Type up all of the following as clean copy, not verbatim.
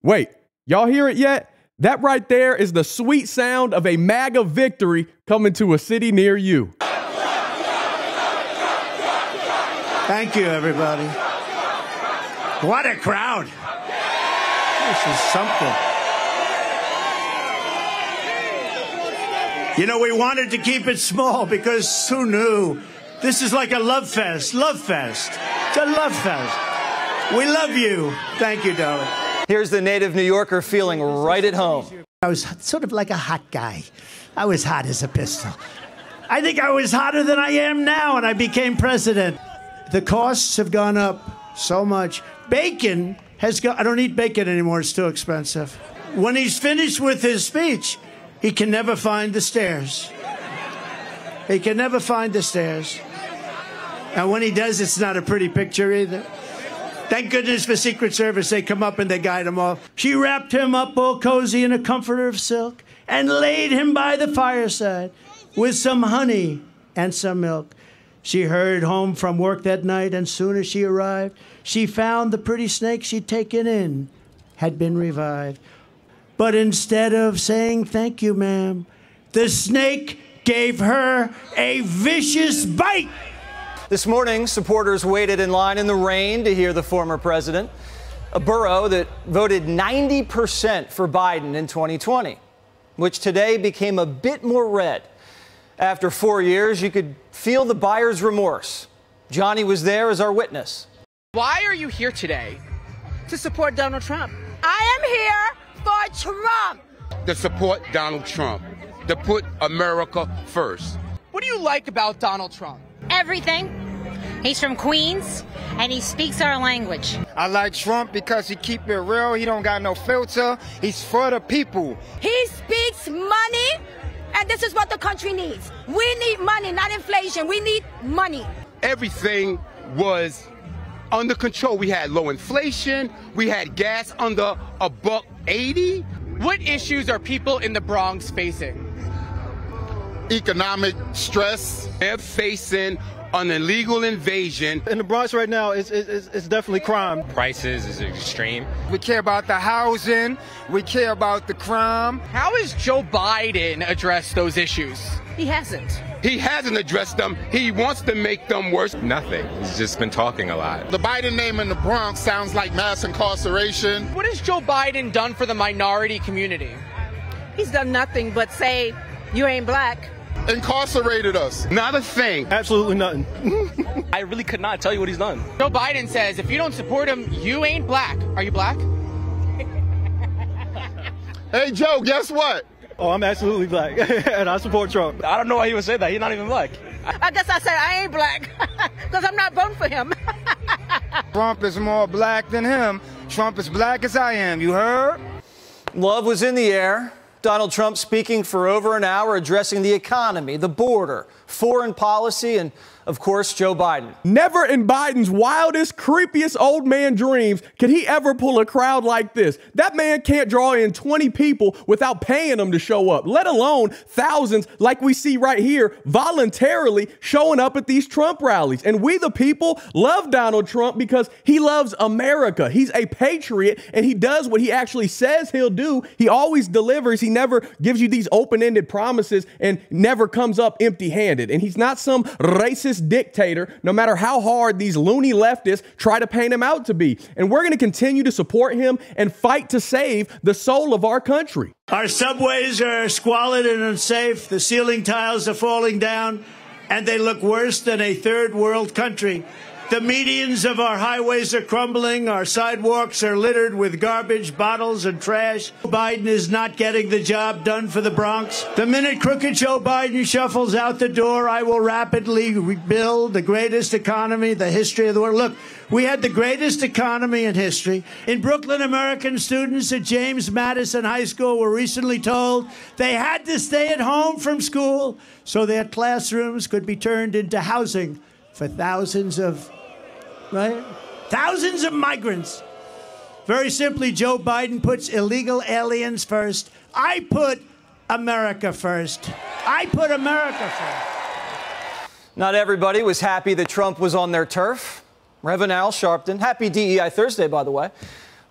Wait, y'all hear it yet? That right there is the sweet sound of a MAGA victory coming to a city near you. Thank you, everybody. What a crowd. This is something. You know, we wanted to keep it small because who knew? This is like a love fest. Love fest. It's a love fest. We love you. Thank you, darling. Here's the native New Yorker feeling right at home. I was sort of like a hot guy. I was hot as a pistol. I think I was hotter than I am now when I became president. The costs have gone up so much. Bacon has gone. I don't eat bacon anymore. It's too expensive. When he's finished with his speech, he can never find the stairs. He can never find the stairs. And when he does, it's not a pretty picture either. Thank goodness for Secret Service. They come up and they guide him off. She wrapped him up all cozy in a comforter of silk and laid him by the fireside with some honey and some milk. She hurried home from work that night, and soon as she arrived, she found the pretty snake she'd taken in had been revived. But instead of saying thank you, ma'am, the snake gave her a vicious bite. This morning, supporters waited in line in the rain to hear the former president, a borough that voted 90% for Biden in 2020, which today became a bit more red. After 4 years, you could feel the buyer's remorse. Johnny was there as our witness. Why are you here today? To support Donald Trump. I am here for Trump. To support Donald Trump. To put America first. What do you like about Donald Trump? Everything. He's from Queens, and he speaks our language. I like Trump because he keep it real. He don't got no filter. He's for the people. He speaks money, and this is what the country needs. We need money, not inflation. We need money. Everything was under control. We had low inflation. We had gas under $1.80. What issues are people in the Bronx facing? Economic stress. They're facing an illegal invasion. In the Bronx right now, it's definitely crime. Prices is extreme. We care about the housing. We care about the crime. How has Joe Biden addressed those issues? He hasn't. He hasn't addressed them. He wants to make them worse. Nothing. He's just been talking a lot. The Biden name in the Bronx sounds like mass incarceration. What has Joe Biden done for the minority community? He's done nothing but say, you ain't black. Incarcerated us. Not a thing. Absolutely nothing. I really could not tell you what he's done. Joe Biden says, if you don't support him, you ain't black. Are you black? Hey, Joe, guess what? Oh, I'm absolutely black, and I support Trump. I don't know why he would say that. He's not even black. I guess I said I ain't black because I'm not voting for him. Trump is more black than him. Trump is black as I am. You heard? Love was in the air. Donald Trump speaking for over an hour, addressing the economy, the border, foreign policy, and, of course, Joe Biden. Never in Biden's wildest, creepiest old man dreams could he ever pull a crowd like this. That man can't draw in 20 people without paying them to show up, let alone thousands like we see right here voluntarily showing up at these Trump rallies. And we, the people, love Donald Trump because he loves America. He's a patriot, and he does what he actually says he'll do. He always delivers. He never gives you these open-ended promises and never comes up empty-handed. And he's not some racist dictator, no matter how hard these loony leftists try to paint him out to be. And we're going to continue to support him and fight to save the soul of our country. Our subways are squalid and unsafe. The ceiling tiles are falling down, and they look worse than a third world country. The medians of our highways are crumbling. Our sidewalks are littered with garbage, bottles, and trash. Biden is not getting the job done for the Bronx. The minute crooked Joe Biden shuffles out the door, I will rapidly rebuild the greatest economy in the history of the world. Look, we had the greatest economy in history. In Brooklyn, American students at James Madison High School were recently told they had to stay at home from school so their classrooms could be turned into housing for thousands of migrants. Very simply, Joe Biden puts illegal aliens first. I put America first. I put America first. Not everybody was happy that Trump was on their turf. Reverend Al Sharpton, happy DEI Thursday, by the way.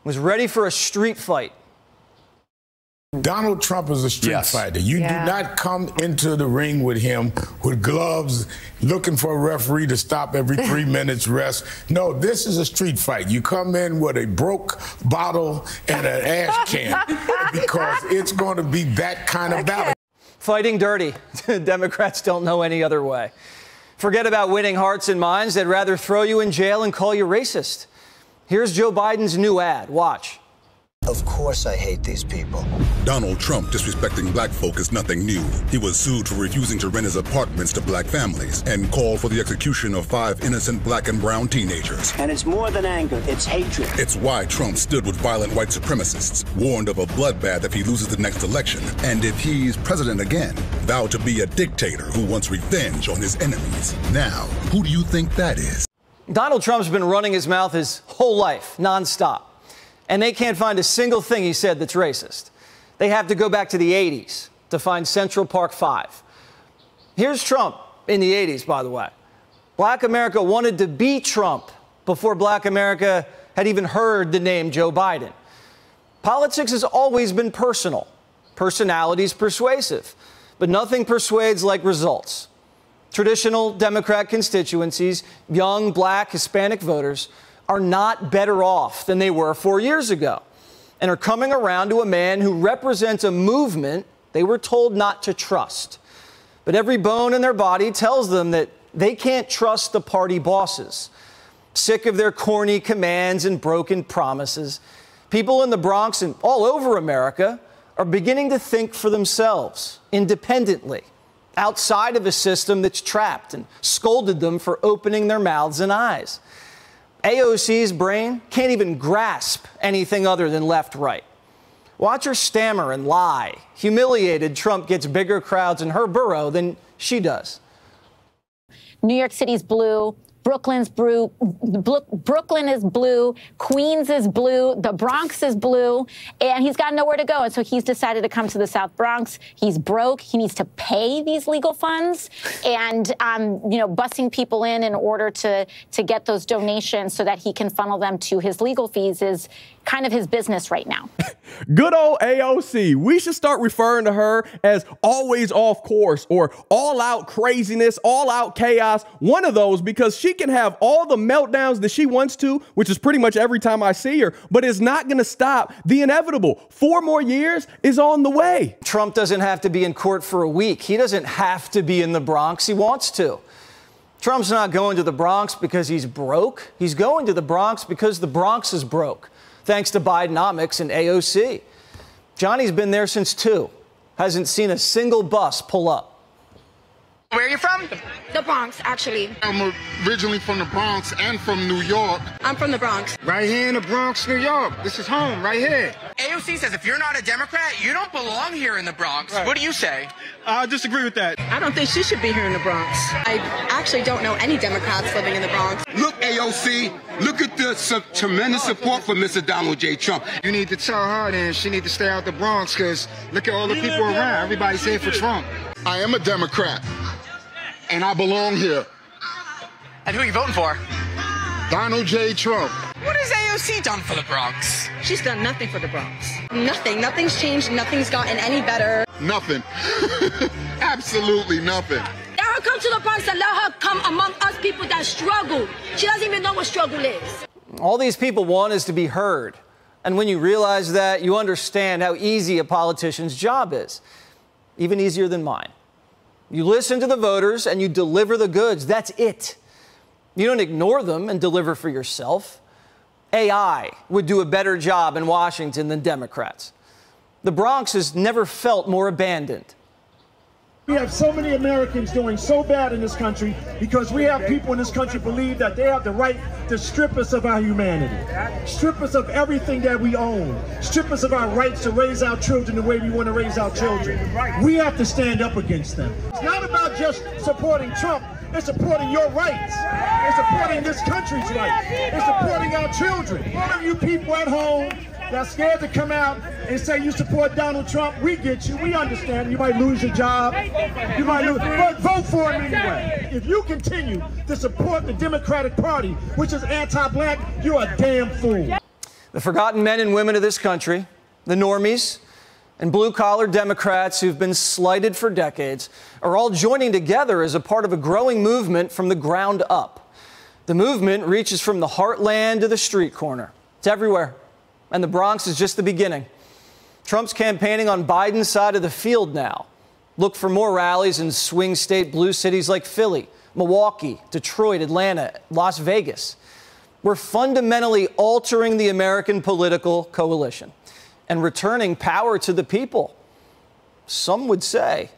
was ready for a street fight. Donald Trump is a street fighter. You do not come into the ring with him with gloves, looking for a referee to stop every 3 minutes rest. No, this is a street fight. You come in with a broke bottle and an ash can because it's going to be that kind of battle. Fighting dirty. Democrats don't know any other way. Forget about winning hearts and minds. They'd rather throw you in jail and call you racist. Here's Joe Biden's new ad. Watch. Of course I hate these people. Donald Trump disrespecting black folk is nothing new. He was sued for refusing to rent his apartments to black families and called for the execution of 5 innocent black and brown teenagers. And it's more than anger, it's hatred. It's why Trump stood with violent white supremacists, warned of a bloodbath if he loses the next election, and if he's president again, vowed to be a dictator who wants revenge on his enemies. Now, who do you think that is? Donald Trump's been running his mouth his whole life, nonstop. And they can't find a single thing he said that's racist. They have to go back to the 80s to find Central Park 5. Here's Trump in the 80s, by the way. Black America wanted to be Trump before Black America had even heard the name Joe Biden. Politics has always been personal. Personality's persuasive. But nothing persuades like results. Traditional Democrat constituencies, young black Hispanic voters, are not better off than they were 4 years ago and are coming around to a man who represents a movement they were told not to trust. But every bone in their body tells them that they can't trust the party bosses. Sick of their corny commands and broken promises, people in the Bronx and all over America are beginning to think for themselves, independently, outside of a system that's trapped and scolded them for opening their mouths and eyes. AOC's brain can't even grasp anything other than left-right. Watch her stammer and lie. Humiliated, Trump gets bigger crowds in her borough than she does. New York City's blue. Brooklyn is blue, Queens is blue, the Bronx is blue, and he's got nowhere to go. And so he's decided to come to the South Bronx. He's broke. He needs to pay these legal funds and, busing people in order to get those donations so that he can funnel them to his legal fees is kind of his business right now. Good old AOC. We should start referring to her as always off course or all out craziness, all out chaos. One of those, because she can have all the meltdowns that she wants to, which is pretty much every time I see her, but it's not going to stop the inevitable. 4 more years is on the way. Trump doesn't have to be in court for a week. He doesn't have to be in the Bronx. He wants to. Trump's not going to the Bronx because he's broke. He's going to the Bronx because the Bronx is broke, thanks to Bidenomics and AOC. Johnny's been there since 2. Hasn't seen a single bus pull up. Where are you from? The Bronx, actually. I'm originally from the Bronx and from New York. I'm from the Bronx. Right here in the Bronx, New York. This is home, right here. AOC says if you're not a Democrat, you don't belong here in the Bronx. Right. What do you say? I disagree with that. I don't think she should be here in the Bronx. I actually don't know any Democrats living in the Bronx. Look, AOC, look at the tremendous support for Mr. Donald J. Trump. You need to tell her then she need to stay out the Bronx because look at all the people around. Everybody's here for Trump. I am a Democrat, and I belong here. And who are you voting for? Donald J. Trump. What has AOC done for the Bronx? She's done nothing for the Bronx. Nothing. Nothing's changed. Nothing's gotten any better. Nothing. Absolutely nothing. Let her come to the Bronx and let her come among us people that struggle. She doesn't even know what struggle is. All these people want is to be heard. And when you realize that, you understand how easy a politician's job is. Even easier than mine. You listen to the voters and you deliver the goods. That's it. You don't ignore them and deliver for yourself. AI would do a better job in Washington than Democrats. The Bronx has never felt more abandoned. We have so many Americans doing so bad in this country because we have people in this country believe that they have the right to strip us of our humanity, strip us of everything that we own, strip us of our rights to raise our children the way we want to raise our children. We have to stand up against them. It's not about just supporting Trump. It's supporting your rights. It's supporting this country's rights. It's supporting our children. All of you people at home that's scared to come out and say you support Donald Trump, we get you. We understand. You might lose your job. You might lose, but vote for him anyway. If you continue to support the Democratic Party, which is anti-black, you're a damn fool. The forgotten men and women of this country, the normies, and blue-collar Democrats who've been slighted for decades are all joining together as a part of a growing movement from the ground up. The movement reaches from the heartland to the street corner. It's everywhere, and the Bronx is just the beginning. Trump's campaigning on Biden's side of the field now. Look for more rallies in swing state blue cities like Philly, Milwaukee, Detroit, Atlanta, Las Vegas. We're fundamentally altering the American political coalition and returning power to the people. Some would say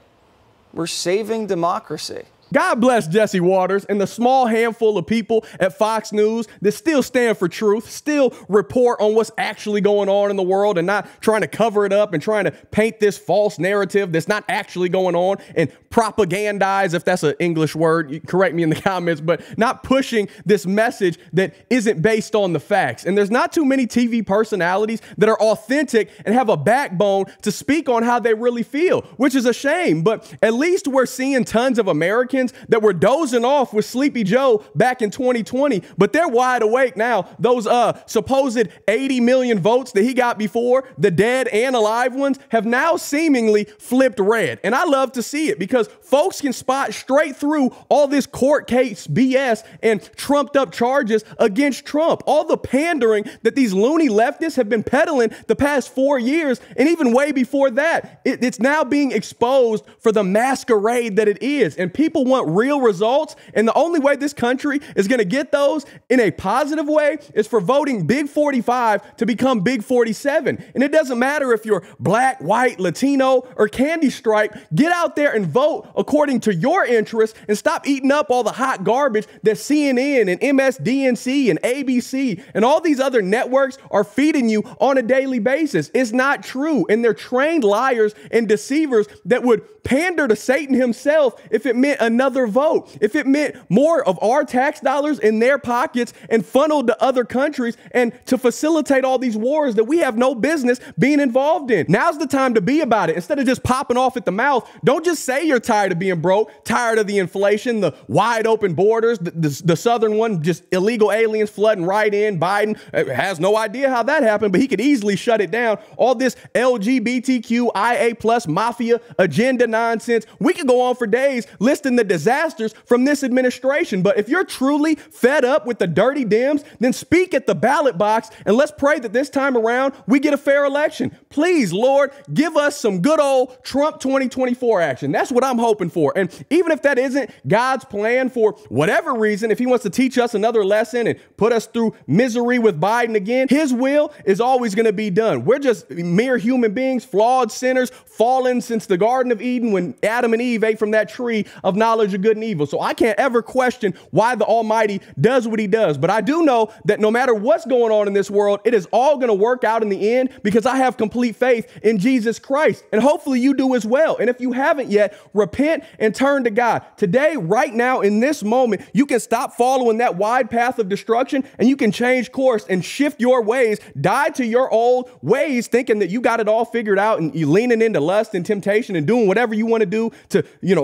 we're saving democracy. God bless Jesse Waters and the small handful of people at Fox News that still stand for truth, still report on what's actually going on in the world and not trying to cover it up and trying to paint this false narrative that's not actually going on and propagandize, if that's an English word, you correct me in the comments, but not pushing this message that isn't based on the facts. And there's not too many TV personalities that are authentic and have a backbone to speak on how they really feel, which is a shame. But at least we're seeing tons of Americans that were dozing off with Sleepy Joe back in 2020, but they're wide awake now. Those supposed 80 million votes that he got before, the dead and alive ones, have now seemingly flipped red. And I love to see it because folks can spot straight through all this court case BS and trumped up charges against Trump. All the pandering that these loony leftists have been peddling the past 4 years, and even way before that, it's now being exposed for the masquerade that it is. And people want real results, and the only way this country is going to get those in a positive way is for voting Big 45 to become Big 47. And it doesn't matter if you're black, white, Latino, or candy stripe. Get out there and vote according to your interests and stop eating up all the hot garbage that CNN and MSDNC and ABC and all these other networks are feeding you on a daily basis. It's not true, and they're trained liars and deceivers that would pander to Satan himself if it meant another vote, if it meant more of our tax dollars in their pockets and funneled to other countries and to facilitate all these wars that we have no business being involved in. Now's the time to be about it. Instead of just popping off at the mouth, don't just say you're tired of being broke, tired of the inflation, the wide open borders, the southern one, just illegal aliens flooding right in. Biden has no idea how that happened, but he could easily shut it down. All this LGBTQIA plus mafia agenda nonsense. We could go on for days listing the disasters from this administration. But if you're truly fed up with the dirty Dems, then speak at the ballot box and let's pray that this time around we get a fair election. Please, Lord, give us some good old Trump 2024 action. That's what I'm hoping for. And even if that isn't God's plan for whatever reason, if he wants to teach us another lesson and put us through misery with Biden again, his will is always going to be done. We're just mere human beings, flawed sinners, fallen since the Garden of Eden when Adam and Eve ate from that tree of knowledge of good and evil. So I can't ever question why the Almighty does what he does. But I do know that no matter what's going on in this world, it is all going to work out in the end because I have complete faith in Jesus Christ. And hopefully you do as well. And if you haven't yet, repent and turn to God. Today, right now, in this moment, you can stop following that wide path of destruction and you can change course and shift your ways, die to your old ways, thinking that you got it all figured out and you leaning into lust and temptation and doing whatever you want to do to,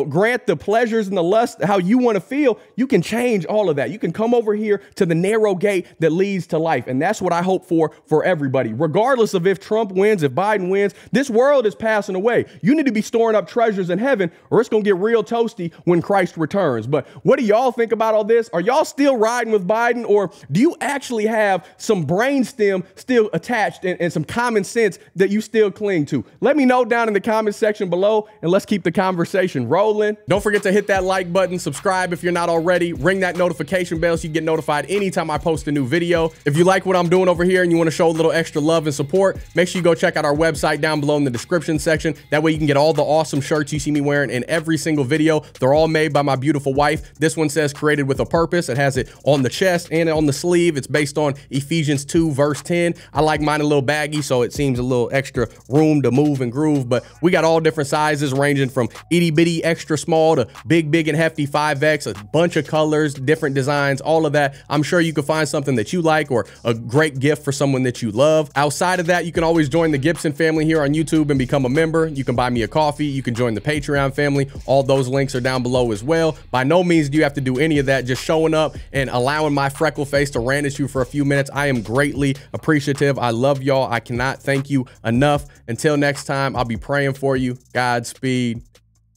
grant the pleasures and the lust how you want to feel. You can change all of that. You can come over here to the narrow gate that leads to life. And that's what I hope for everybody, regardless of if Trump wins, if Biden wins. This world is passing away. You need to be storing up treasures in heaven or it's going to get real toasty when Christ returns. But what do y'all think about all this? Are y'all still riding with Biden, or do you actually have some brainstem still attached and some common sense that you still cling to? Let me know down in the comment section below and let's keep the conversation rolling. Don't forget to hit that like button, subscribe if you're not already, ring that notification bell so you get notified anytime I post a new video. If you like what I'm doing over here and you want to show a little extra love and support, make sure you go check out our website down below in the description section. That way you can get all the awesome shirts you see me wearing in every single video. They're all made by my beautiful wife. This one says created with a purpose. It has it on the chest and on the sleeve. It's based on Ephesians 2 verse 10. I like mine a little baggy, so it seems a little extra room to move and groove, but we got all different sizes ranging from itty bitty extra small to big big and hefty 5X, a bunch of colors, different designs, all of that. I'm sure you can find something that you like or a great gift for someone that you love. Outside of that, you can always join the Gibson family here on YouTube and become a member. You can buy me a coffee. You can join the Patreon family. All those links are down below as well. By no means do you have to do any of that. Just showing up and allowing my freckle face to rant at you for a few minutes. I am greatly appreciative. I love y'all. I cannot thank you enough. Until next time, I'll be praying for you. Godspeed.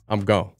I'm gone.